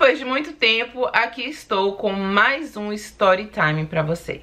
Depois de muito tempo, aqui estou com mais um Story Time pra vocês.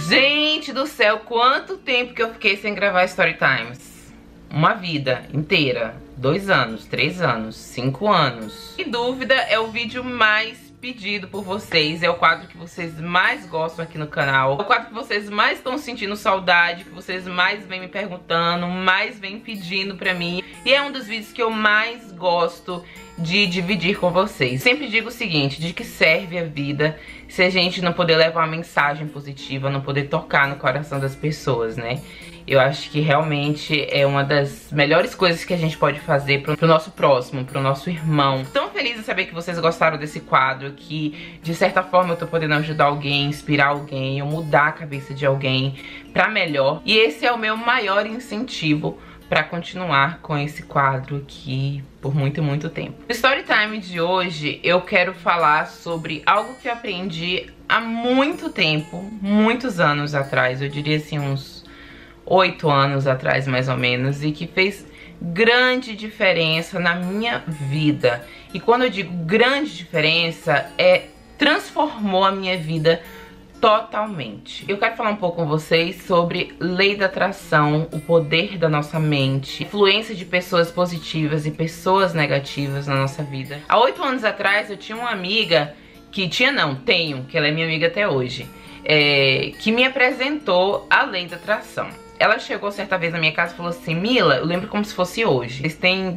Gente do céu, quanto tempo que eu fiquei sem gravar Story Times? Uma vida inteira. 2 anos, 3 anos, 5 anos. Sem dúvida, é o vídeo mais pedido por vocês. É o quadro que vocês mais gostam aqui no canal. É o quadro que vocês mais estão sentindo saudade, que vocês mais vêm me perguntando, mais vêm pedindo pra mim. E é um dos vídeos que eu mais gosto de dividir com vocês. Sempre digo o seguinte, de que serve a vida se a gente não poder levar uma mensagem positiva, não poder tocar no coração das pessoas, né? Eu acho que realmente é uma das melhores coisas que a gente pode fazer pro nosso próximo, pro nosso irmão. Tão feliz em saber que vocês gostaram desse quadro, que de certa forma eu tô podendo ajudar alguém, inspirar alguém, eu mudar a cabeça de alguém pra melhor. E esse é o meu maior incentivo pra continuar com esse quadro aqui por muito, muito tempo. No Story Time de hoje eu quero falar sobre algo que eu aprendi há muito tempo, muitos anos atrás, eu diria assim uns 8 anos atrás mais ou menos, e que fez grande diferença na minha vida. E quando eu digo grande diferença, transformou a minha vida totalmente. Eu quero falar um pouco com vocês sobre lei da atração, o poder da nossa mente, influência de pessoas positivas e pessoas negativas na nossa vida. Há 8 anos atrás eu tinha uma amiga tenho, que ela é minha amiga até hoje, que me apresentou a lei da atração. Ela chegou certa vez na minha casa e falou assim: Mila, eu lembro como se fosse hoje.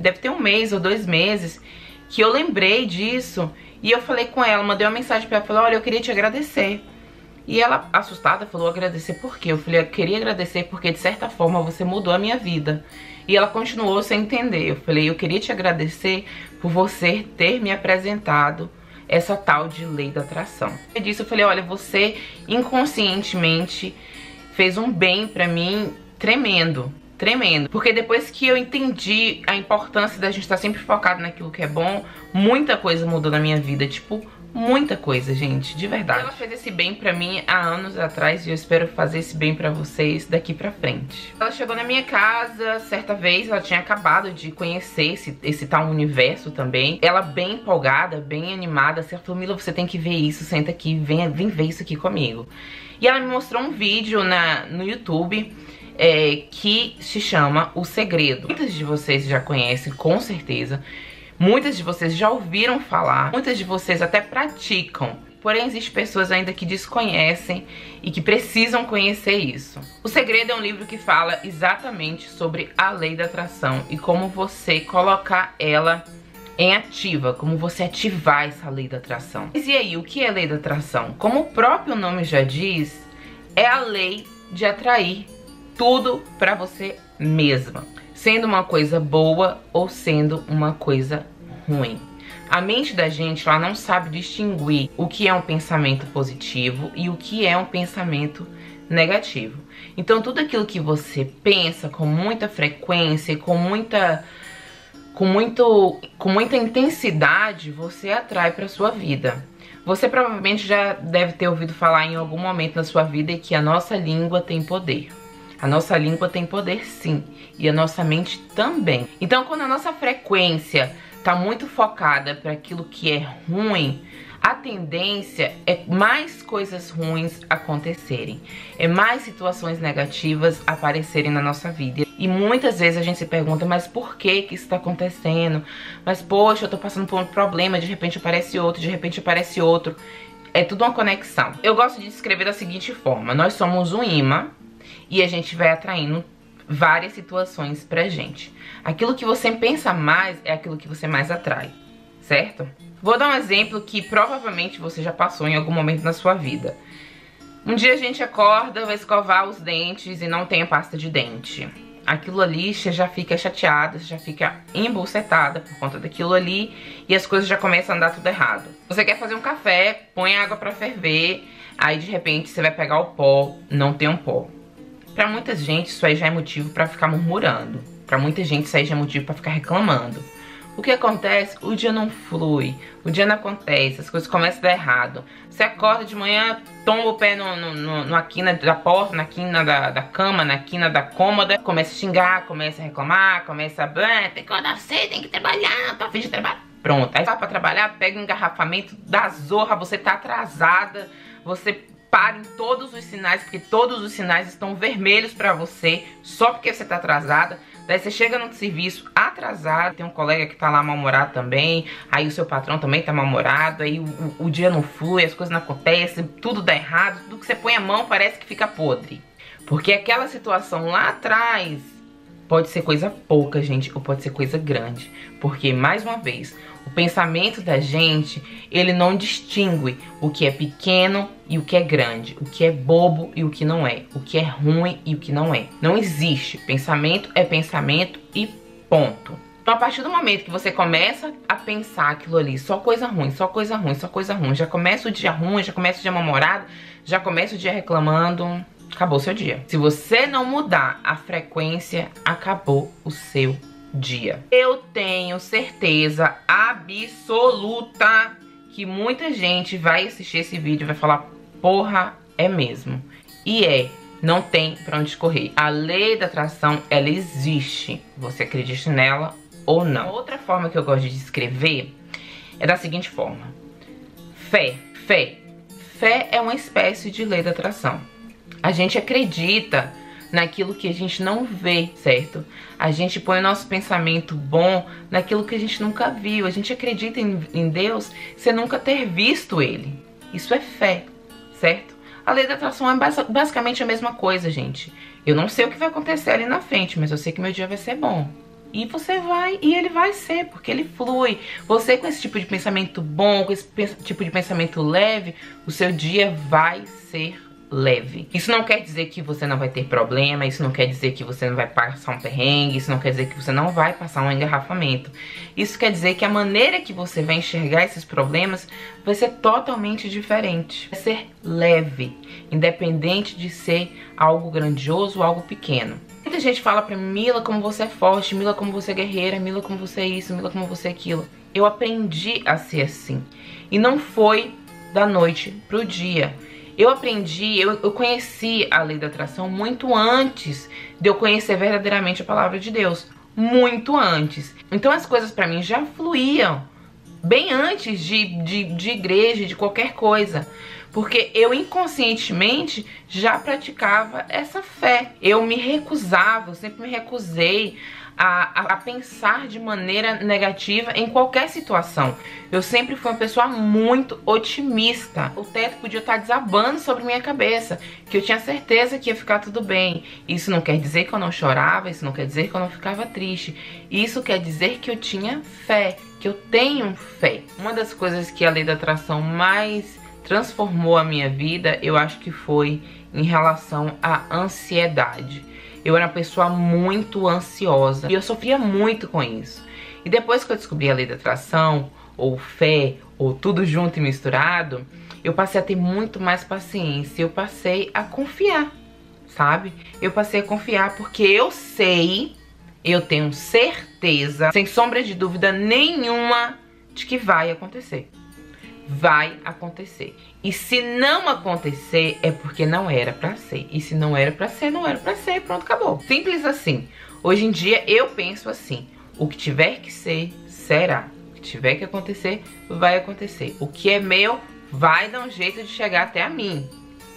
Deve ter 1 mês ou 2 meses que eu lembrei disso. E eu falei com ela, mandei uma mensagem pra ela, falei: olha, eu queria te agradecer. E ela, assustada, falou: agradecer por quê? Eu falei: eu queria agradecer porque de certa forma você mudou a minha vida. E ela continuou sem entender. Eu falei: eu queria te agradecer por você ter me apresentado essa tal de lei da atração. Eu disse, eu falei: olha, você inconscientemente fez um bem pra mim tremendo, tremendo. Porque depois que eu entendi a importância da gente estar sempre focado naquilo que é bom, muita coisa mudou na minha vida, tipo, muita coisa, gente, de verdade. Ela fez esse bem pra mim há anos atrás e eu espero fazer esse bem pra vocês daqui pra frente. Ela chegou na minha casa certa vez, ela tinha acabado de conhecer esse tal universo também. Ela bem empolgada, bem animada, assim, ela falou: Mila, você tem que ver isso, senta aqui, vem ver isso aqui comigo. E ela me mostrou um vídeo no YouTube que se chama O Segredo. Muitas de vocês já conhecem, com certeza. Muitas de vocês já ouviram falar, muitas de vocês até praticam. Porém, existem pessoas ainda que desconhecem e que precisam conhecer isso. O Segredo é um livro que fala exatamente sobre a lei da atração e como você colocar ela em ativa, como você ativar essa lei da atração. Mas e aí, o que é lei da atração? Como o próprio nome já diz, é a lei de atrair tudo pra você mesma, sendo uma coisa boa ou sendo uma coisa ruim. A mente da gente, ela não sabe distinguir o que é um pensamento positivo e o que é um pensamento negativo. Então tudo aquilo que você pensa com muita frequência e com muita intensidade, você atrai para sua vida. Você provavelmente já deve ter ouvido falar em algum momento na sua vida que a nossa língua tem poder. A nossa língua tem poder, sim, e a nossa mente também. Então, quando a nossa frequência tá muito focada para aquilo que é ruim, a tendência é mais coisas ruins acontecerem, é mais situações negativas aparecerem na nossa vida. E muitas vezes a gente se pergunta: mas por que isso tá acontecendo? Mas poxa, eu tô passando por um problema, de repente aparece outro, de repente aparece outro. É tudo uma conexão. Eu gosto de descrever da seguinte forma: nós somos um imã e a gente vai atraindo várias situações pra gente. Aquilo que você pensa mais é aquilo que você mais atrai, certo? Vou dar um exemplo que provavelmente você já passou em algum momento na sua vida. Um dia a gente acorda, vai escovar os dentes e não tem a pasta de dente. Aquilo ali, você já fica chateada, você já fica embucetada por conta daquilo ali e as coisas já começam a andar tudo errado. Você quer fazer um café, põe a água pra ferver, aí de repente você vai pegar o pó, não tem um pó. Pra muita gente isso aí já é motivo pra ficar murmurando. Pra muita gente isso aí já é motivo pra ficar reclamando. o que acontece? O dia não flui, o dia não acontece, as coisas começam a dar errado. Você acorda de manhã, tomba o pé na quina da porta, na quina da cama, na quina da cômoda, começa a xingar, começa a reclamar, começa a... tem que acordar cedo, tem que trabalhar, tô a fim de trabalhar. Pronto, aí vai pra trabalhar, pega um engarrafamento da zorra, você tá atrasada, você para em todos os sinais, porque todos os sinais estão vermelhos pra você, só porque você tá atrasada. Daí você chega no serviço atrasado, tem um colega que tá lá mal-humorado também, aí o seu patrão também tá mal-humorado, aí o dia não flui, as coisas não acontecem, tudo dá errado, tudo que você põe a mão parece que fica podre. Porque aquela situação lá atrás pode ser coisa pouca, gente, ou pode ser coisa grande. Porque, mais uma vez, o pensamento da gente, ele não distingue o que é pequeno e o que é grande, o que é bobo e o que não é, o que é ruim e o que não é. Não existe. Pensamento é pensamento e ponto. Então, a partir do momento que você começa a pensar aquilo ali, só coisa ruim, só coisa ruim, só coisa ruim, já começa o dia ruim, já começa o dia mal-humorado, já começa o dia reclamando, acabou o seu dia. Se você não mudar a frequência, acabou o seu dia. Eu tenho certeza absoluta que muita gente vai assistir esse vídeo e vai falar, porra, é mesmo. E não tem pra onde correr. A lei da atração, ela existe. Você acredita nela ou não. Outra forma que eu gosto de descrever é da seguinte forma. Fé. Fé é uma espécie de lei da atração. A gente acredita naquilo que a gente não vê, certo? A gente põe o nosso pensamento bom naquilo que a gente nunca viu. A gente acredita em Deus sem nunca ter visto Ele. Isso é fé, certo? A lei da atração é basicamente a mesma coisa, gente. Eu não sei o que vai acontecer ali na frente, mas eu sei que meu dia vai ser bom. E você vai, e ele vai ser, porque ele flui. Você com esse tipo de pensamento bom, com esse tipo de pensamento leve, o seu dia vai ser leve. Isso não quer dizer que você não vai ter problema, isso não quer dizer que você não vai passar um perrengue, isso não quer dizer que você não vai passar um engarrafamento. Isso quer dizer que a maneira que você vai enxergar esses problemas vai ser totalmente diferente. Vai ser leve, independente de ser algo grandioso ou algo pequeno. Muita gente fala pra mim, Mila, como você é forte, Mila, como você é guerreira, Mila, como você é isso, Mila, como você é aquilo. Eu aprendi a ser assim. E não foi da noite pro dia. Eu aprendi, eu conheci a lei da atração muito antes de eu conhecer verdadeiramente a palavra de Deus. Muito antes. Então as coisas pra mim já fluíam bem antes de igreja, de qualquer coisa. Porque eu inconscientemente já praticava essa fé. Eu me recusava, eu sempre me recusei a pensar de maneira negativa em qualquer situação. Eu sempre fui uma pessoa muito otimista. O teto podia estar desabando sobre minha cabeça, que eu tinha certeza que ia ficar tudo bem. Isso não quer dizer que eu não chorava, isso não quer dizer que eu não ficava triste. Isso quer dizer que eu tinha fé, que eu tenho fé. Uma das coisas que a lei da atração mais transformou a minha vida, eu acho que foi em relação à ansiedade. Eu era uma pessoa muito ansiosa e eu sofria muito com isso. E depois que eu descobri a lei da atração, ou fé, ou tudo junto e misturado, eu passei a ter muito mais paciência. Eu passei a confiar, sabe? Eu passei a confiar porque eu sei, eu tenho certeza, sem sombra de dúvida nenhuma, de que vai acontecer. Vai acontecer. E se não acontecer, é porque não era pra ser. E se não era pra ser, não era pra ser. Pronto, acabou. Simples assim. Hoje em dia eu penso assim: o que tiver que ser, será. O que tiver que acontecer, vai acontecer. O que é meu, vai dar um jeito de chegar até a mim.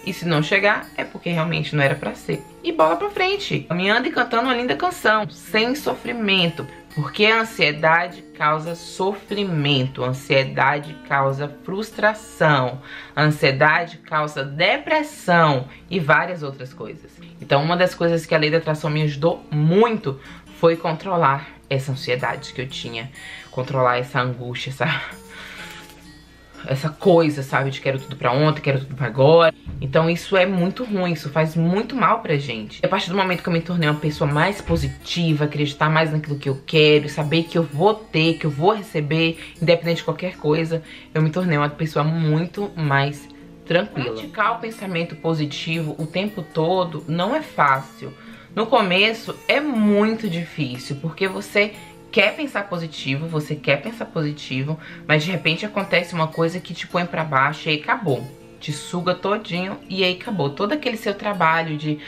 E se não chegar, é porque realmente não era pra ser. E bola pra frente. Me ande cantando uma linda canção, sem sofrimento. Porque a ansiedade causa sofrimento, a ansiedade causa frustração, a ansiedade causa depressão e várias outras coisas. Então uma das coisas que a lei da atração me ajudou muito foi controlar essa ansiedade que eu tinha, controlar essa angústia, essa coisa, sabe, de quero tudo pra ontem, quero tudo pra agora. Então isso é muito ruim, isso faz muito mal pra gente. E a partir do momento que eu me tornei uma pessoa mais positiva, acreditar mais naquilo que eu quero, saber que eu vou ter, que eu vou receber, independente de qualquer coisa, eu me tornei uma pessoa muito mais tranquila. Praticar o pensamento positivo o tempo todo não é fácil. No começo é muito difícil, porque você quer pensar positivo, mas de repente acontece uma coisa que te põe pra baixo e aí acabou. Te suga todinho e aí acabou. Todo aquele seu trabalho de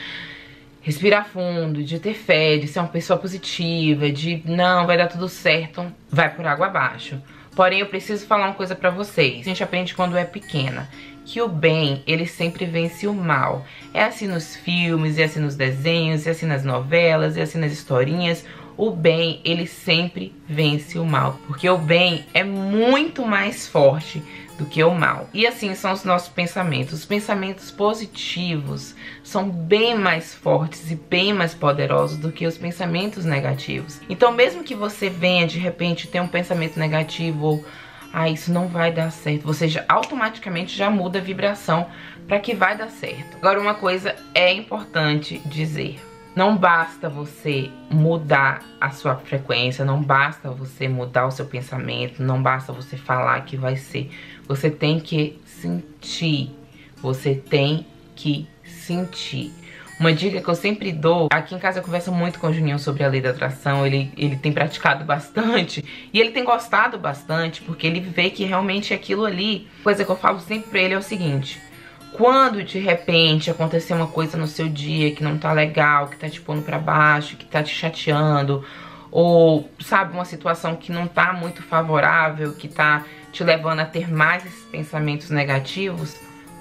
respirar fundo, de ter fé, de ser uma pessoa positiva, de não, vai dar tudo certo, vai por água abaixo. Porém, eu preciso falar uma coisa pra vocês. A gente aprende quando é pequena, que o bem, ele sempre vence o mal. É assim nos filmes, é assim nos desenhos, é assim nas novelas, é assim nas historinhas. O bem, ele sempre vence o mal, porque o bem é muito mais forte do que o mal. E assim são os nossos pensamentos. Os pensamentos positivos são bem mais fortes e bem mais poderosos do que os pensamentos negativos. Então mesmo que você venha de repente ter um pensamento negativo ou isso não vai dar certo, você já automaticamente já muda a vibração para que vai dar certo. Agora uma coisa é importante dizer. Não basta você mudar a sua frequência, não basta você mudar o seu pensamento, não basta você falar que vai ser. Você tem que sentir, você tem que sentir. Uma dica que eu sempre dou, aqui em casa eu converso muito com o Juninho sobre a lei da atração, ele tem praticado bastante e ele tem gostado bastante, porque ele vê que realmente aquilo ali, coisa que eu falo sempre pra ele é o seguinte: quando de repente acontecer uma coisa no seu dia que não tá legal, que tá te pondo pra baixo, que tá te chateando, ou sabe, uma situação que não tá muito favorável, que tá te levando a ter mais esses pensamentos negativos,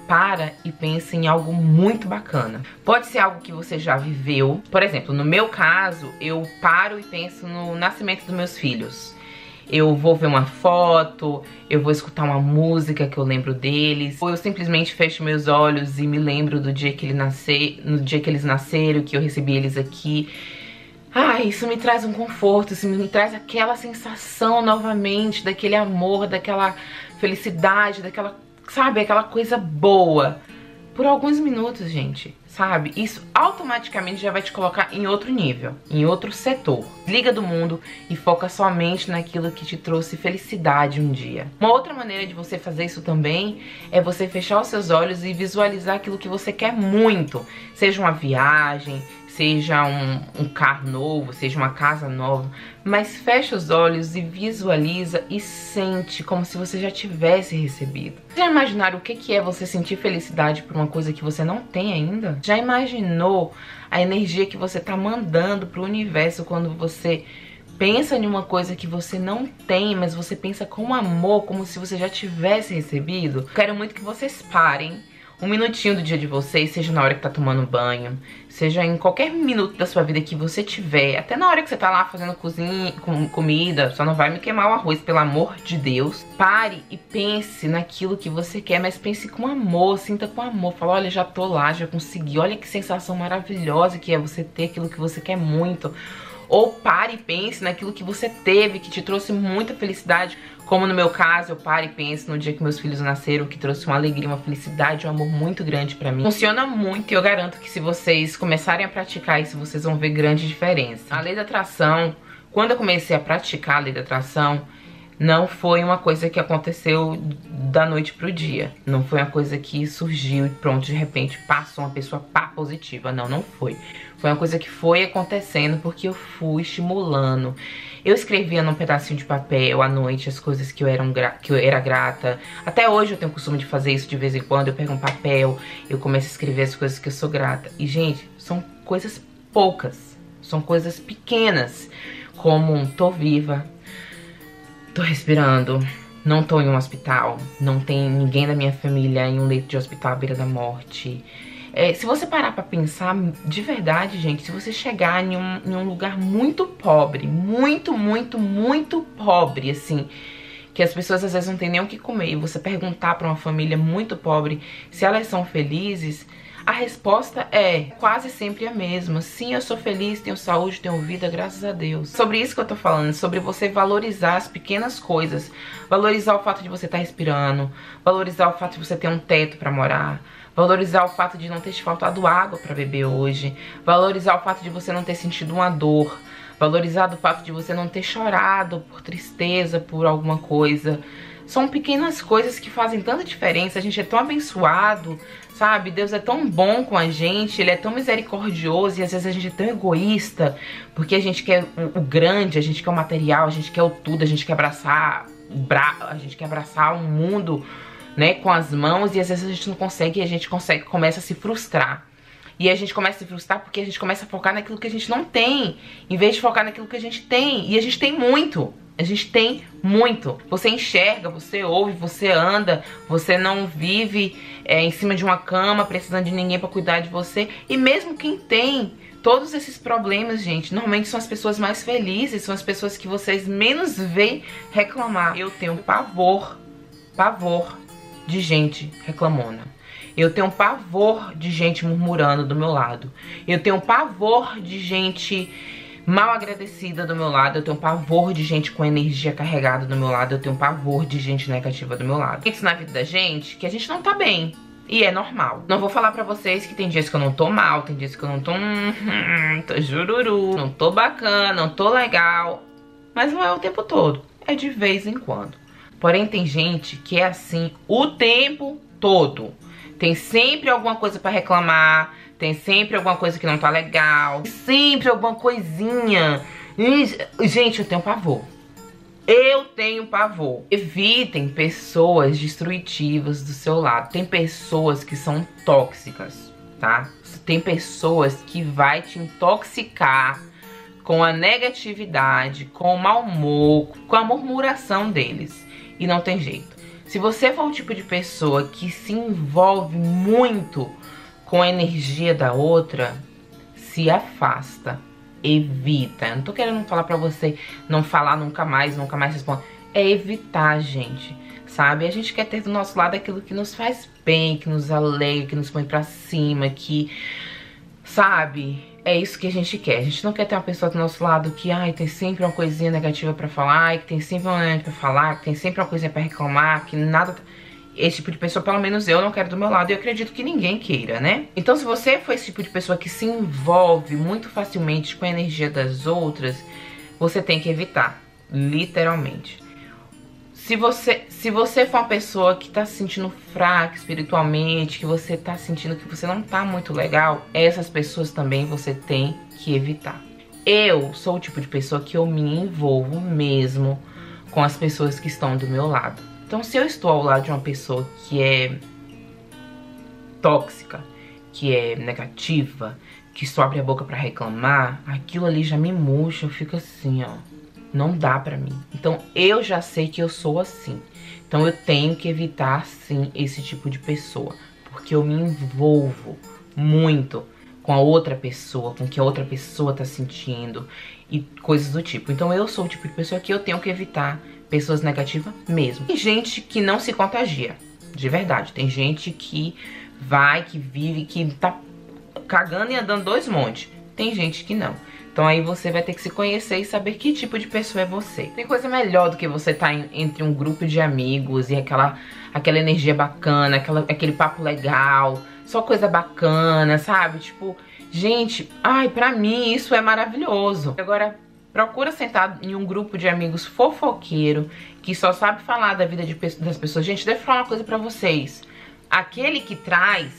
para e pense em algo muito bacana. Pode ser algo que você já viveu. Por exemplo, no meu caso, eu paro e penso no nascimento dos meus filhos. Eu vou ver uma foto, eu vou escutar uma música que eu lembro deles, ou eu simplesmente fecho meus olhos e me lembro do dia que no dia que eles nasceram, que eu recebi eles aqui. Isso me traz um conforto, isso me traz aquela sensação novamente, daquele amor, daquela felicidade, daquela, sabe, aquela coisa boa. Por alguns minutos, gente, sabe? Isso automaticamente já vai te colocar em outro nível, em outro setor. Desliga do mundo e foca somente naquilo que te trouxe felicidade um dia. Uma outra maneira de você fazer isso também é você fechar os seus olhos e visualizar aquilo que você quer muito. Seja uma viagem, seja um carro novo, seja uma casa nova, mas fecha os olhos e visualiza e sente como se você já tivesse recebido. Já imaginaram o que é você sentir felicidade por uma coisa que você não tem ainda? Já imaginou a energia que você tá mandando pro universo quando você pensa em uma coisa que você não tem, mas você pensa com amor, como se você já tivesse recebido? Quero muito que vocês parem um minutinho do dia de vocês, seja na hora que tá tomando banho, seja em qualquer minuto da sua vida que você tiver, até na hora que você tá lá fazendo comida, só não vai me queimar o arroz, pelo amor de Deus. Pare e pense naquilo que você quer, mas pense com amor, sinta com amor. Fala, olha, já tô lá, já consegui, olha que sensação maravilhosa que é você ter aquilo que você quer muito. Ou pare e pense naquilo que você teve, que te trouxe muita felicidade. Como no meu caso, eu paro e penso no dia que meus filhos nasceram, que trouxe uma alegria, uma felicidade, um amor muito grande pra mim. Funciona muito e eu garanto que se vocês começarem a praticar isso, vocês vão ver grande diferença. A lei da atração, quando eu comecei a praticar a lei da atração, não foi uma coisa que aconteceu da noite pro dia. Não foi uma coisa que surgiu e pronto, de repente passou uma pessoa positiva. Não, não foi. Foi uma coisa que foi acontecendo porque eu fui estimulando. Eu escrevia num pedacinho de papel à noite as coisas que eu era grata. Até hoje eu tenho o costume de fazer isso de vez em quando. Eu pego um papel, eu começo a escrever as coisas que eu sou grata. E, gente, são coisas poucas. São coisas pequenas. Como tô viva, tô respirando, não tô em um hospital, não tem ninguém da minha família em um leito de hospital à beira da morte. Se você parar pra pensar, de verdade, gente, se você chegar em um lugar muito pobre, muito pobre, assim, que as pessoas às vezes não tem nem o que comer, e você perguntar pra uma família muito pobre se elas são felizes, a resposta é quase sempre a mesma. Sim, eu sou feliz, tenho saúde, tenho vida, graças a Deus. Sobre isso que eu tô falando, sobre você valorizar as pequenas coisas. Valorizar o fato de você estar respirando, valorizar o fato de você ter um teto pra morar, valorizar o fato de não ter te faltado água pra beber hoje, valorizar o fato de você não ter sentido uma dor, valorizar o fato de você não ter chorado por tristeza, por alguma coisa. São pequenas coisas que fazem tanta diferença, a gente é tão abençoado, sabe? Deus é tão bom com a gente, Ele é tão misericordioso, e às vezes a gente é tão egoísta, porque a gente quer o grande, a gente quer o material, a gente quer o tudo, a gente quer abraçar o mundo, né, com as mãos, e às vezes a gente não consegue, e a gente começa a se frustrar. E a gente começa a se frustrar porque a gente começa a focar naquilo que a gente não tem, em vez de focar naquilo que a gente tem. E a gente tem muito. A gente tem muito. Você enxerga, você ouve, você anda, você não vive em cima de uma cama precisando de ninguém pra cuidar de você. E mesmo quem tem todos esses problemas, gente, normalmente são as pessoas mais felizes, são as pessoas que vocês menos veem reclamar. Eu tenho pavor de gente reclamona. Eu tenho pavor de gente murmurando do meu lado. Eu tenho pavor de gente mal agradecida do meu lado. Eu tenho pavor de gente com energia carregada do meu lado. Eu tenho pavor de gente negativa do meu lado. Isso na vida da gente, que a gente não tá bem. E é normal. Não vou falar pra vocês que tem dias que eu não tô mal, tem dias que eu não tô tô jururu, não tô bacana, não tô legal. Mas não é o tempo todo, é de vez em quando. Porém tem gente que é assim o tempo todo. Tem sempre alguma coisa pra reclamar, tem sempre alguma coisa que não tá legal, sempre alguma coisinha. E, gente, eu tenho pavor. Eu tenho pavor. Evitem pessoas destrutivas do seu lado. Tem pessoas que são tóxicas, tá? Tem pessoas que vai te intoxicar com a negatividade, com o mau humor, com a murmuração deles. E não tem jeito. Se você for o tipo de pessoa que se envolve muito com a energia da outra, se afasta, evita. Eu não tô querendo falar pra você não falar nunca mais responder. É evitar, gente, sabe? A gente quer ter do nosso lado aquilo que nos faz bem, que nos alegra, que nos põe pra cima, que, sabe? É isso que a gente quer. A gente não quer ter uma pessoa do nosso lado que, ai, tem sempre uma coisinha negativa pra falar, que tem sempre uma negativa pra falar, que tem sempre uma coisinha pra reclamar, que nada... Esse tipo de pessoa, pelo menos eu não quero do meu lado, e eu acredito que ninguém queira, né? Então, se você for esse tipo de pessoa que se envolve muito facilmente com a energia das outras, você tem que evitar, literalmente. Se você for uma pessoa que tá se sentindo fraca espiritualmente, que você tá sentindo que você não tá muito legal, essas pessoas também você tem que evitar. Eu sou o tipo de pessoa que eu me envolvo mesmo com as pessoas que estão do meu lado. Então, se eu estou ao lado de uma pessoa que é tóxica, que é negativa, que só abre a boca pra reclamar, aquilo ali já me murcha, eu fico assim, ó. Não dá pra mim. Então eu já sei que eu sou assim. Então eu tenho que evitar sim esse tipo de pessoa, porque eu me envolvo muito com a outra pessoa, com o que a outra pessoa tá sentindo e coisas do tipo. Então eu sou o tipo de pessoa que eu tenho que evitar pessoas negativas mesmo. Tem gente que não se contagia, de verdade. Tem gente que vai, que vive, que tá cagando e andando dois montes. Tem gente que não. Então aí você vai ter que se conhecer e saber que tipo de pessoa é você. Tem coisa melhor do que você estar entre um grupo de amigos e aquela energia bacana, aquele papo legal, só coisa bacana, sabe? Tipo, gente, ai, pra mim isso é maravilhoso. Agora, procura sentar em um grupo de amigos fofoqueiro, que só sabe falar da vida das pessoas. Gente, deixa eu falar uma coisa pra vocês. Aquele que traz,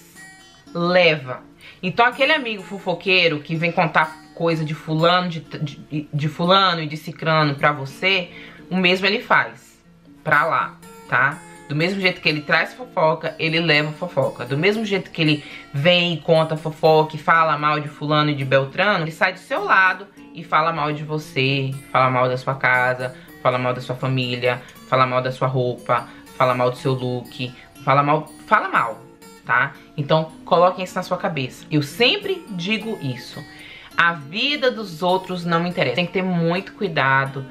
leva. Então aquele amigo fofoqueiro que vem contar coisa de fulano, de fulano e de cicrano pra você, o mesmo ele faz pra lá, tá? Do mesmo jeito que ele traz fofoca, ele leva fofoca. Do mesmo jeito que ele vem e conta fofoca e fala mal de fulano e de beltrano, ele sai do seu lado e fala mal de você, fala mal da sua casa, fala mal da sua família, fala mal da sua roupa, fala mal do seu look, fala mal, tá? Então coloquem isso na sua cabeça. Eu sempre digo isso. A vida dos outros não me interessa. Tem que ter muito cuidado,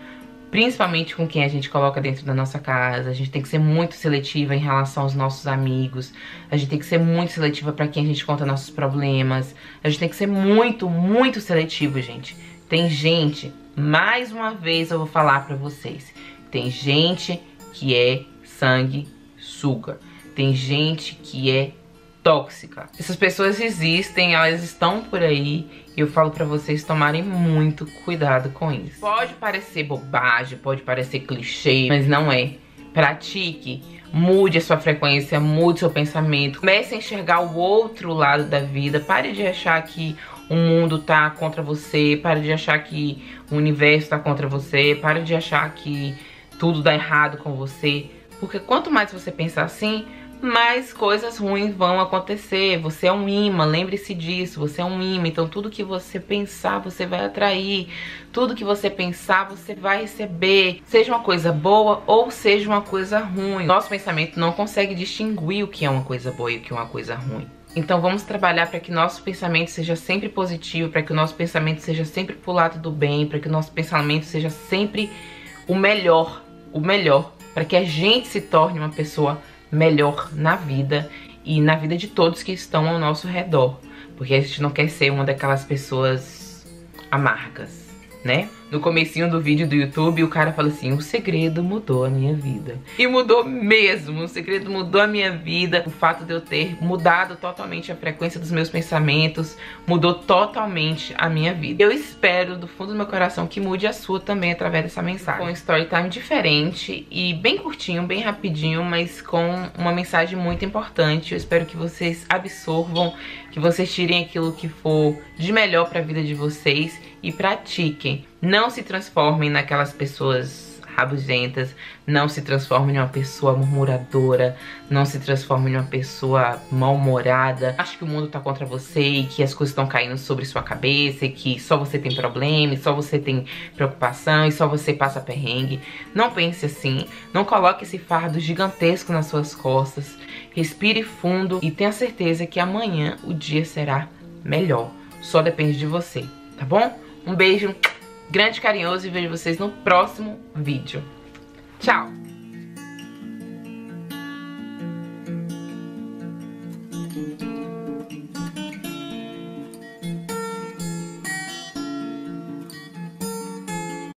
principalmente com quem a gente coloca dentro da nossa casa. A gente tem que ser muito seletiva em relação aos nossos amigos. A gente tem que ser muito seletiva pra quem a gente conta nossos problemas. A gente tem que ser muito, muito seletivo, gente. Tem gente, mais uma vez eu vou falar pra vocês, tem gente que é sanguessuga. Tem gente que é tóxica. Essas pessoas existem, elas estão por aí. E eu falo pra vocês tomarem muito cuidado com isso. Pode parecer bobagem, pode parecer clichê, mas não é. pratique, mude a sua frequência, mude seu pensamento, comece a enxergar o outro lado da vida. Pare de achar que o mundo tá contra você, pare de achar que o universo tá contra você, pare de achar que tudo dá errado com você, porque quanto mais você pensar assim, mais coisas ruins vão acontecer. Você é um imã, lembre-se disso, você é um imã. Então tudo que você pensar, você vai atrair. Tudo que você pensar, você vai receber. Seja uma coisa boa ou seja uma coisa ruim. Nosso pensamento não consegue distinguir o que é uma coisa boa e o que é uma coisa ruim. Então vamos trabalhar para que nosso pensamento seja sempre positivo, para que o nosso pensamento seja sempre pro lado do bem, para que o nosso pensamento seja sempre o melhor, para que a gente se torne uma pessoa melhor na vida e na vida de todos que estão ao nosso redor, porque a gente não quer ser uma daquelas pessoas amargas, né? No comecinho do vídeo do YouTube, o cara fala assim: o segredo mudou a minha vida. E mudou mesmo, o segredo mudou a minha vida. O fato de eu ter mudado totalmente a frequência dos meus pensamentos mudou totalmente a minha vida. Eu espero do fundo do meu coração que mude a sua também através dessa mensagem. Com um story time diferente e bem curtinho, bem rapidinho, mas com uma mensagem muito importante. Eu espero que vocês absorvam, que vocês tirem aquilo que for de melhor para a vida de vocês e pratiquem. Não se transformem naquelas pessoas rabugentas, não se transformem em uma pessoa murmuradora, não se transformem em uma pessoa mal-humorada. Acho que o mundo tá contra você e que as coisas estão caindo sobre sua cabeça e que só você tem problema, e só você tem preocupação e só você passa perrengue. Não pense assim, não coloque esse fardo gigantesco nas suas costas. Respire fundo e tenha certeza que amanhã o dia será melhor. Só depende de você, tá bom? Um beijo grande, carinhoso, e vejo vocês no próximo vídeo. Tchau!